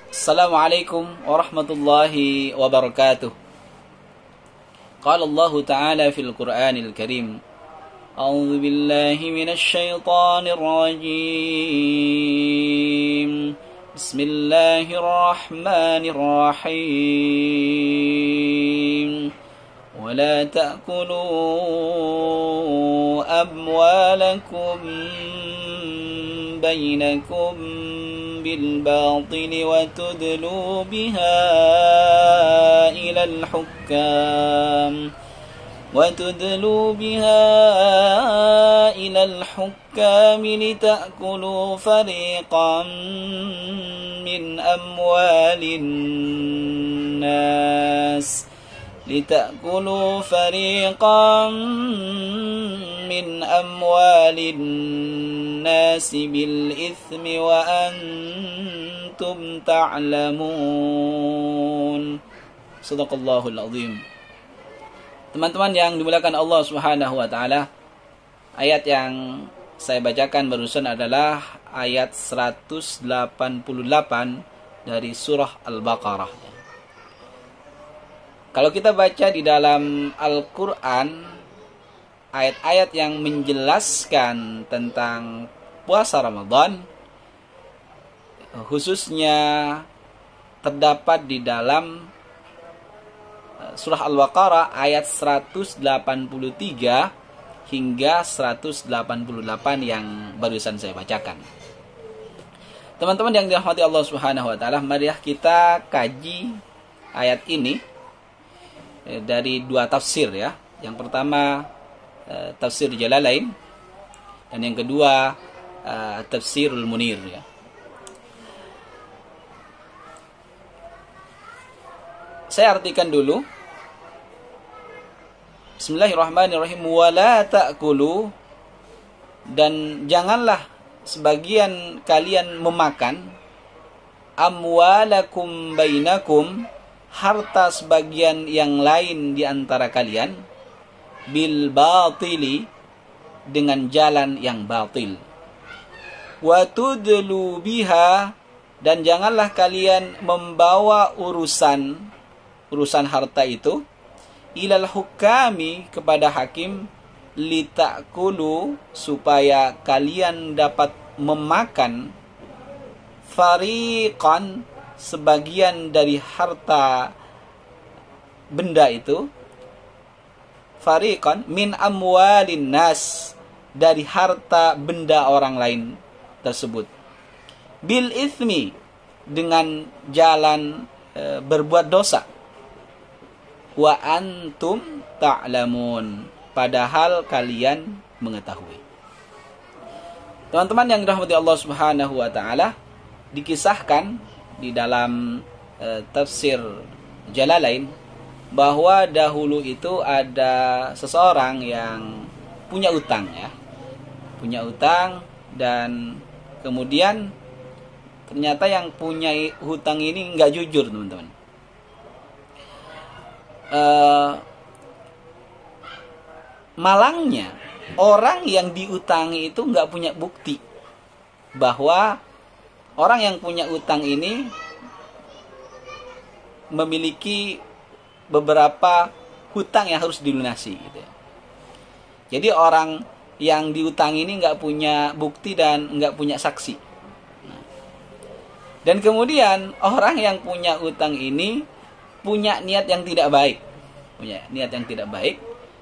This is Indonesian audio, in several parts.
Assalamualaikum warahmatullahi wabarakatuh. Qala Allah Ta'ala fil Qur'anil Karim. A'udzu billahi minasy syaithanir rajim. Bismillahirrahmanirrahim. Wa la ta'kulu amwalakum bainakum bil batil wa tudlu biha ila al hukam لتأكلوا فريقا من أموال الناس بالإثم وأنتم تعلمون. Sadaqallahul azim. Teman-teman yang dimuliakan Allah Subhanahu wa taala, ayat yang saya bacakan barusan adalah ayat 188 dari surah Al-Baqarah. Kalau kita baca di dalam Al-Qur'an, ayat-ayat yang menjelaskan tentang puasa Ramadan khususnya terdapat di dalam surah Al-Baqarah ayat 183 hingga 188 yang barusan saya bacakan. Teman-teman yang dirahmati Allah Subhanahu wa taala, mari kita kaji ayat ini dari dua tafsir ya. Yang pertama tafsir Jalalain dan yang kedua tafsirul Munir ya. Saya artikan dulu. Bismillahirrahmanirrahim. Wala ta'kulu, dan janganlah sebagian kalian memakan amwalakum bainakum, harta sebagian yang lain di antara kalian, bil batili, dengan jalan yang batil. Wa tudlu biha, dan janganlah kalian membawa urusan harta itu ilal hukami, kepada hakim, litakulu, supaya kalian dapat memakan fariqan, sebagian dari harta benda itu, fariqan min amwalin nas, dari harta benda orang lain tersebut, bil ithmi, dengan jalan berbuat dosa, wa antum ta'lamun, padahal kalian mengetahui. Teman-teman yang dirahmati Allah Subhanahu wa taala, dikisahkan di dalam tafsir Jalalain bahwa dahulu itu ada seseorang yang punya utang ya. Punya utang, dan kemudian ternyata yang punya hutang ini enggak jujur, teman-teman. Malangnya orang yang diutangi itu nggak punya bukti bahwa orang yang punya utang ini memiliki beberapa hutang yang harus dilunasi gitu ya. Jadi orang yang diutangi ini nggak punya bukti dan nggak punya saksi. Dan kemudian orang yang punya utang ini punya niat yang tidak baik.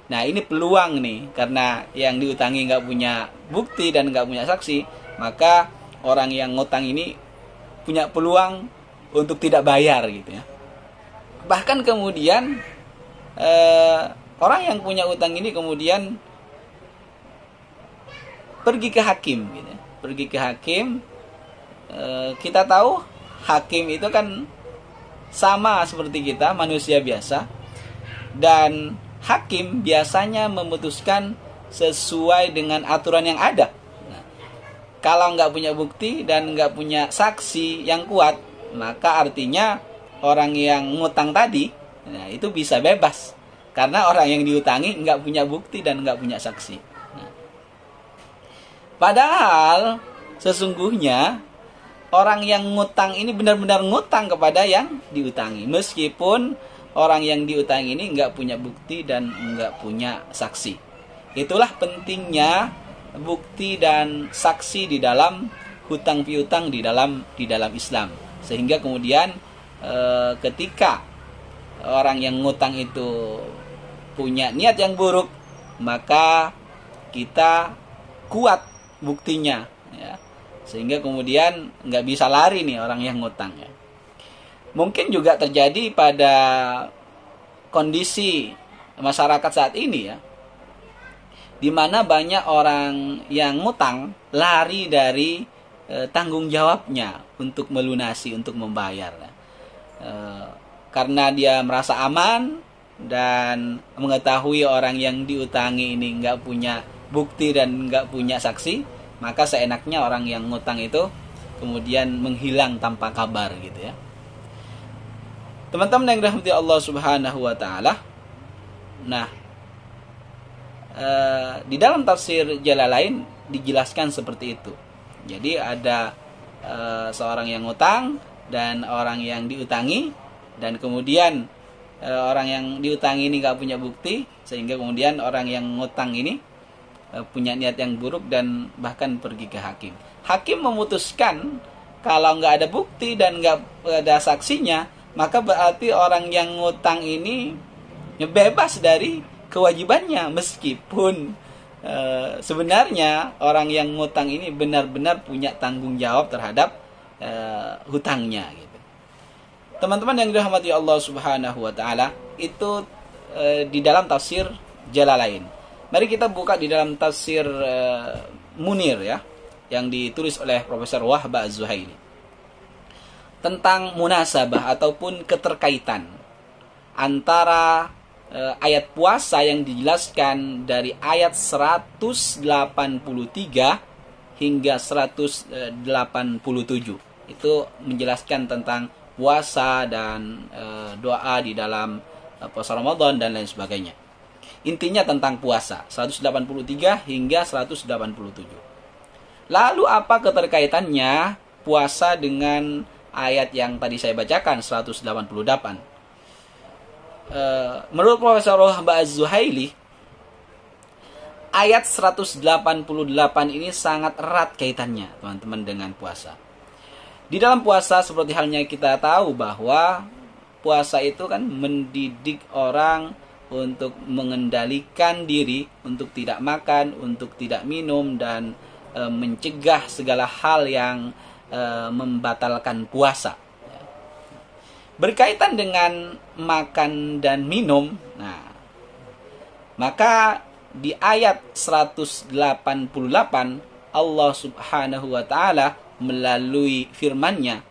Nah, ini peluang nih, karena yang diutangi nggak punya bukti dan nggak punya saksi, maka orang yang ngutang ini punya peluang untuk tidak bayar gitu ya. Bahkan kemudian orang yang punya utang ini kemudian pergi ke hakim gitu ya. Pergi ke hakim. Kita tahu hakim itu kan sama seperti kita, manusia biasa, dan hakim biasanya memutuskan sesuai dengan aturan yang ada. Nah, kalau nggak punya bukti dan nggak punya saksi yang kuat, maka artinya orang yang ngutang tadi, nah, itu bisa bebas, karena orang yang diutangi nggak punya bukti dan nggak punya saksi. Nah, padahal sesungguhnya orang yang ngutang ini benar-benar ngutang kepada yang diutangi, meskipun orang yang diutangi ini nggak punya bukti dan nggak punya saksi. Itulah pentingnya bukti dan saksi di dalam hutang piutang di dalam Islam. Sehingga kemudian ketika orang yang ngutang itu punya niat yang buruk, maka kita kuat buktinya, ya. Sehingga kemudian nggak bisa lari nih orang yang ngutang, ya. Mungkin juga terjadi pada kondisi masyarakat saat ini, ya, di mana banyak orang yang ngutang lari dari tanggung jawabnya untuk melunasi, untuk membayar, ya. Karena dia merasa aman dan mengetahui orang yang diutangi ini nggak punya bukti dan nggak punya saksi, maka seenaknya orang yang ngutang itu kemudian menghilang tanpa kabar, gitu, ya. Teman-teman yang dirahmati Allah Subhanahu wa taala. Nah, di dalam tafsir Jalalain dijelaskan seperti itu. Jadi ada seorang yang ngutang dan orang yang diutangi, dan kemudian orang yang diutangi ini gak punya bukti, sehingga kemudian orang yang ngutang ini punya niat yang buruk dan bahkan pergi ke hakim. Hakim memutuskan kalau nggak ada bukti dan nggak ada saksinya, maka berarti orang yang ngutang ini bebas dari kewajibannya, meskipun sebenarnya orang yang ngutang ini benar-benar punya tanggung jawab terhadap hutangnya, gitu. Teman-teman yang dirahmati Allah Subhanahu wa taala, itu di dalam tafsir Jalalain. Mari kita buka di dalam tafsir Munir, ya, yang ditulis oleh Profesor Wahb Az-Zuhaili, tentang munasabah ataupun keterkaitan antara ayat puasa yang dijelaskan dari ayat 183 hingga 187. Itu menjelaskan tentang puasa dan doa di dalam puasa Ramadan dan lain sebagainya. Intinya tentang puasa, 183 hingga 187. Lalu apa keterkaitannya puasa dengan ayat yang tadi saya bacakan, 188? Menurut Profesor Wahb Az-Zuhaili, ayat 188 ini sangat erat kaitannya, teman-teman, dengan puasa. Di dalam puasa, seperti halnya kita tahu bahwa puasa itu kan mendidik orang untuk mengendalikan diri, untuk tidak makan, untuk tidak minum, dan mencegah segala hal yang membatalkan puasa. Berkaitan dengan makan dan minum, nah, maka di ayat 188 Allah Subhanahu wa taala melalui firman-Nya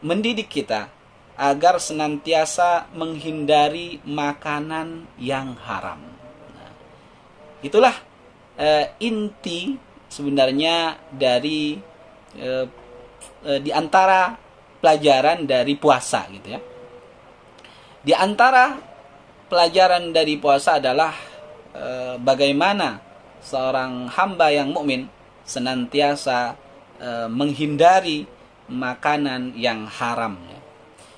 mendidik kita agar senantiasa menghindari makanan yang haram. Nah, itulah inti sebenarnya dari di antara pelajaran dari puasa, gitu, ya. Di antara pelajaran dari puasa adalah bagaimana seorang hamba yang mukmin senantiasa menghindari makanan yang haram, ya.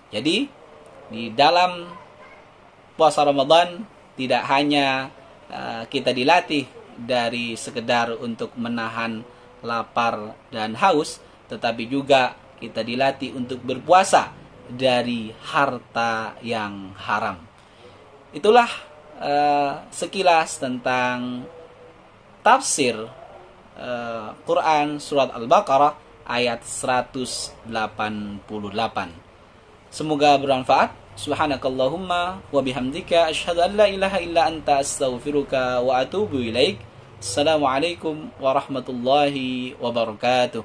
Jadi di dalam puasa Ramadan tidak hanya kita dilatih dari sekedar untuk menahan lapar dan haus, tetapi juga kita dilatih untuk berpuasa dari harta yang haram. Itulah sekilas tentang tafsir Quran surat Al-Baqarah ayat 188. Semoga bermanfaat. Subhanakallahumma wa bihamdika asyhadu an la ilaha illa anta astaghfiruka wa atubu ilaik. Assalamualaikum warahmatullahi wabarakatuh.